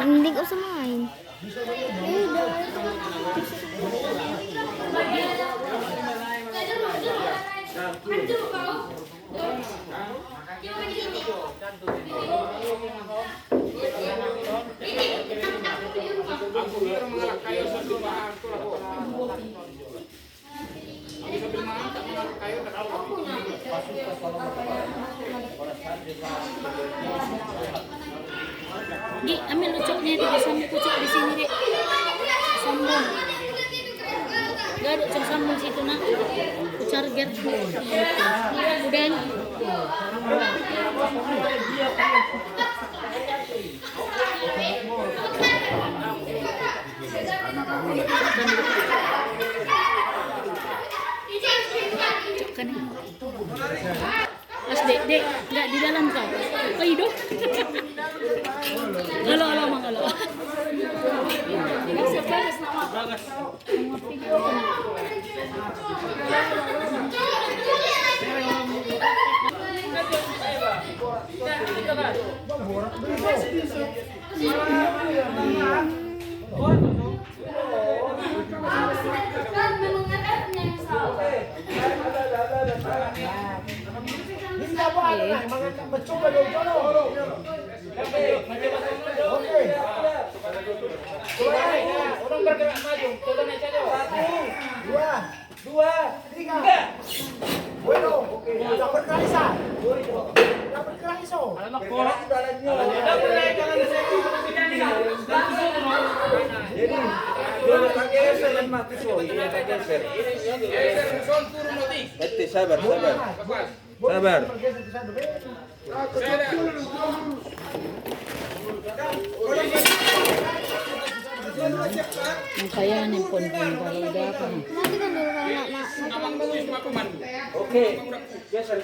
Hindi ko usah main. Di, ambil lucuknya itu, sambung pucuk di sini, Dek. Sambung. Gak ada cok sambung situ, nak. Charger. Udah. Mas dek, nggak di dalam kau. Oh hidup. Halo, Mang halo. Orang bergerak maju, turun aja dong. 1, 2, 3. Bueno, oke. Udah berkali sah. Udah berkali so. Anak bola jalannya. Udah mulai jalan jadi dua tak geser dan mati so. Iya tak geser. Geser son turun mati. Betul, sabar. Sabar. Kaya nempon kalau udah apa nih? Nanti kan dulu kalau nak. Oke, geser.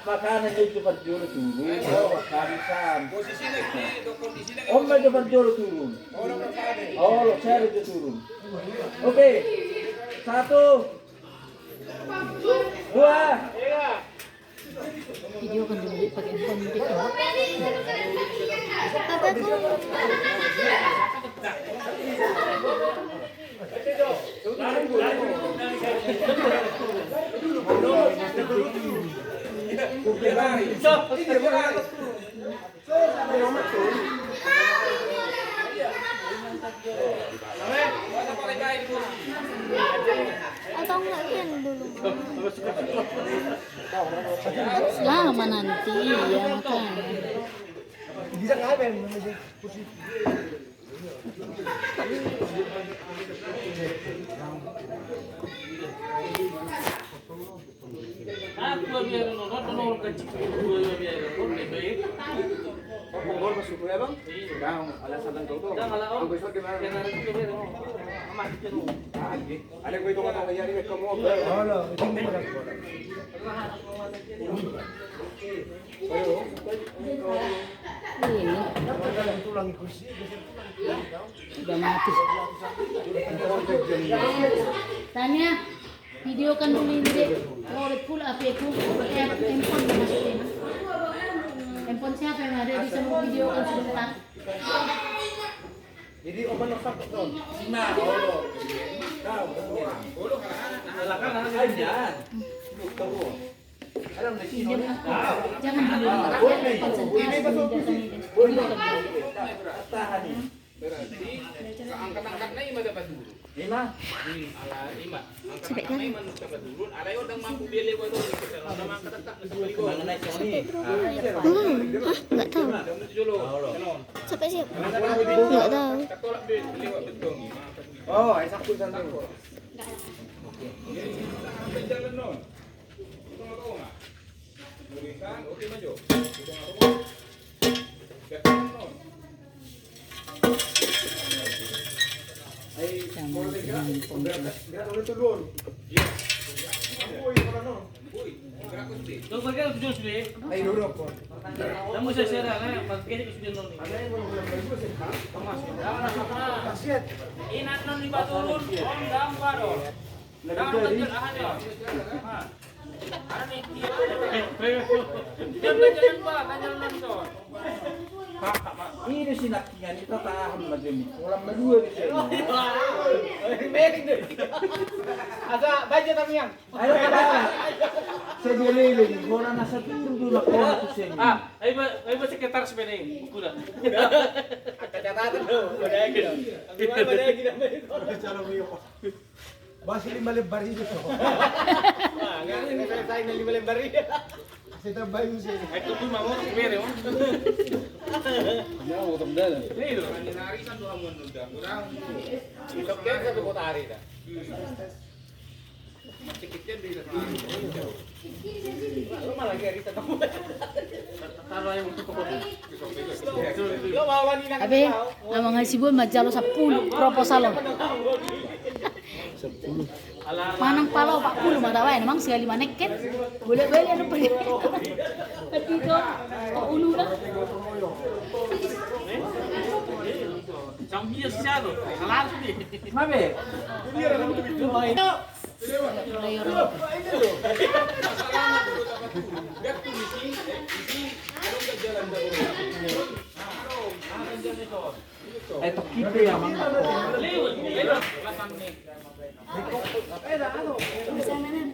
Makanan itu cepat jauh turun. Karisan. Om cepat jauh turun. Oh, saya itu turun. Oke. 1, 2, Video kan dulu pakai handphone gitu. Apa tuh? Atau enggak kan dulu? Lama nanti ya makan. bisa ngapain kursi. Ponggol masuk ya bang? Sudah, alasan lang daw to. Ang gusto gimana? Ada gue itu kata kaya ini kamu. Halo, tinggi mo lang. Ini Tulang kursi. udah mati. Tanya, videokan dulu ini deh. Kalau udah full apa itu? Pakai handphone masukin. Handphone siapa yang ada di semua video kan sebentar? Jadi oman nak sakit tu. Nah, silakan aja. Ada nak sini. Jangan dulu. Ini betul. Tahan ni. Berarti angkat-angkat na ima dapat dulu. Lima. Ala ima. Angkat-angkat na ima dapat dulu. Ala yung dang mampu beli ko ito. Kalau nama angkat-angkat na dulu ko. Mana naik ni? Nggak tahu. Dulu. Sampai siap. Nggak tahu. Katolak beli wa betul. Oh, ay sakto sana. Jalan non. Tunggu nga. Berikan, oke maju. Non. Gerak dulu turun. Lo pergi ke tujuh sini. Ay durok ko. Kamu saya share lah, pergi ke tujuh non. Asyik. Inat non di baturun, om dam barol. Dam betul aja. Ada nih. Dia jalan pak, jalan nonton. Ini sinaknya ni tahan macam orang berdua di sini. Meeting deh. Asa baca tapi yang. Ayo kita. Saya dililing, orang nasa turun dulu nak tu sini. Ayo sekitar sebenarnya, kuda. Catatan tuh, udah gitu. Gimana udah gitu. Cara mio. Basi 5 lembar itu. Wah, enggak saya na 5 lembar ini. Kita bayu sini. Itu pun mau bere, om. Ya, utang dah. Ini loh, narisan tuh amun udah kurang. Oke, satu kota hari dah. Sedikitnya di lu malah gari tetap. Taruh yang untuk kopi. Lo bawa ni nak. Abe, nama ngasibon majalo 10 proposal lo. Manang palo 40 matawa emang sekali manek kan. Boleh-boleh anu pergi. Ketika ulu dah. Sambil siapa? Salah sini. Mabe. Kita yang mana? Bisa main.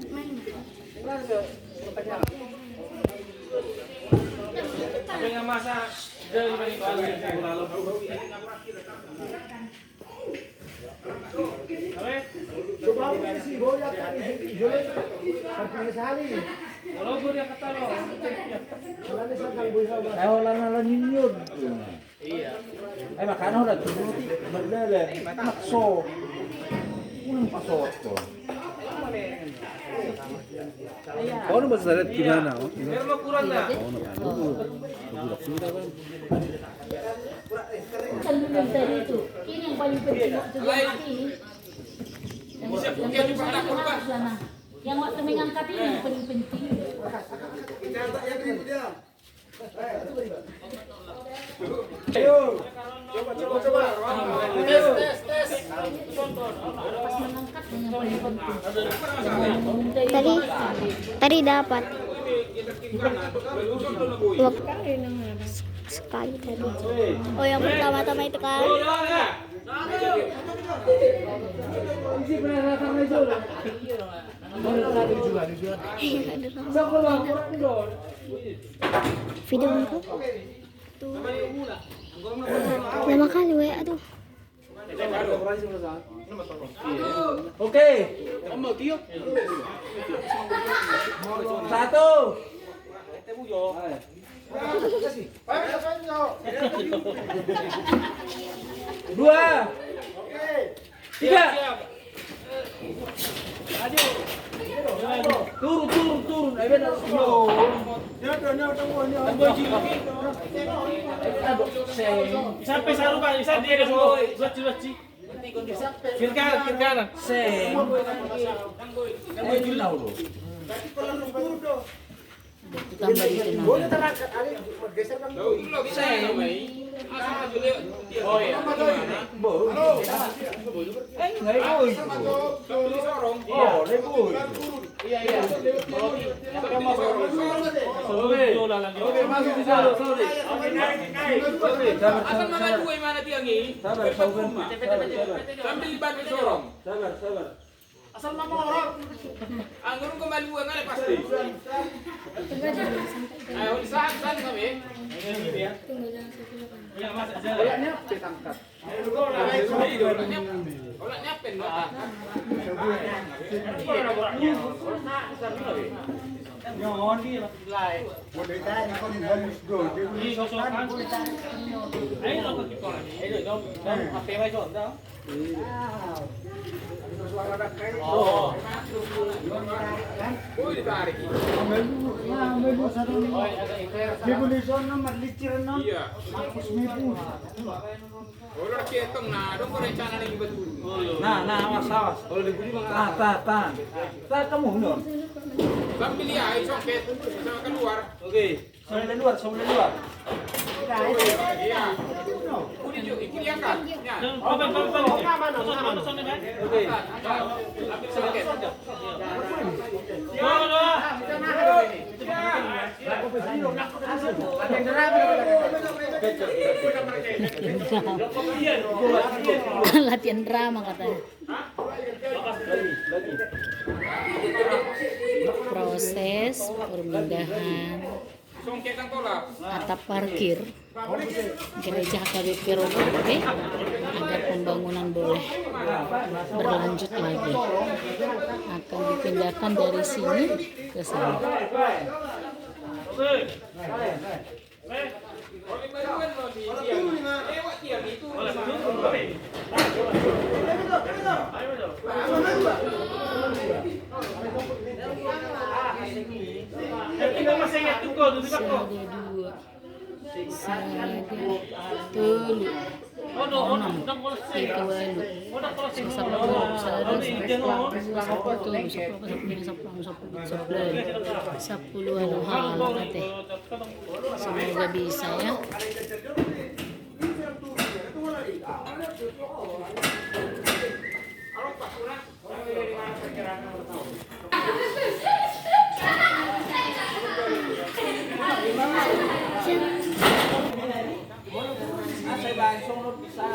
Apa yang masa dari balik lalu? Coba si Goya kan jual sampai sekali. Kalau gue dia kata lo. Kalau ni sakal buisa ba. Ay wala na lang yun. Iya. Ay makano na tumuti magdala. Makso. Unang pasok to. Ano ba sa red kinana? Pero makurang na. Kandungan tadi itu. Ini yang paling penting waktu ini. Yang waktu mengangkat ini yang paling penting. Ayo. Coba. Tes. Pas mengangkat yang paling penting. Tadi dapat. Sekali tadi. Oh, yang pertama-tama itu kan. Video ko. Lama kali we, aduh. Oke. Satu. Dua. Tiga. Turun. Ayo benar. Sampai saru pak, bisa dia ke semua. Buat. Kiri kanan. Sen. Ayo jual lo. Tambah di tengah. Boleh terangkat ali bergeser kan. Oh iya. Boleh. Enggak boy. Oh, le boy. Oke, masuk di sana, sorry. Asal mama dua mana tiang ini? Sabar, sabar. Sambil libat sorong. Sabar. Asal mama orang. Anggur kembali buang ada pasti. Ayo saat kami. Olaknya pen. Ditarik. Iya. Orang ketong nah, dong rencana lagi betul. Nah, awas. Kalau dibeli mah tahan. Kamu mundur. Sambil ya, soket sama keluar. Oke, sambil luar. Iya. Udah juga, ini dia kan. Ya. Oke. Ambil soket. Latihan drama katanya. Proses pemindahan Songket ang tolak. atap parkir gereja HKBP Roboke agar pembangunan boleh berlanjut lagi. Akan dipindahkan dari sini ke sana. Oleh baruan lo di tiang. Lewat tiang itu. Sada dua, sada telu, enam, itu walu, sepuluh, sada, sepuluh telu, sepuluh walu hal teh. Semoga bisa ya. Saya bahas solo bisa.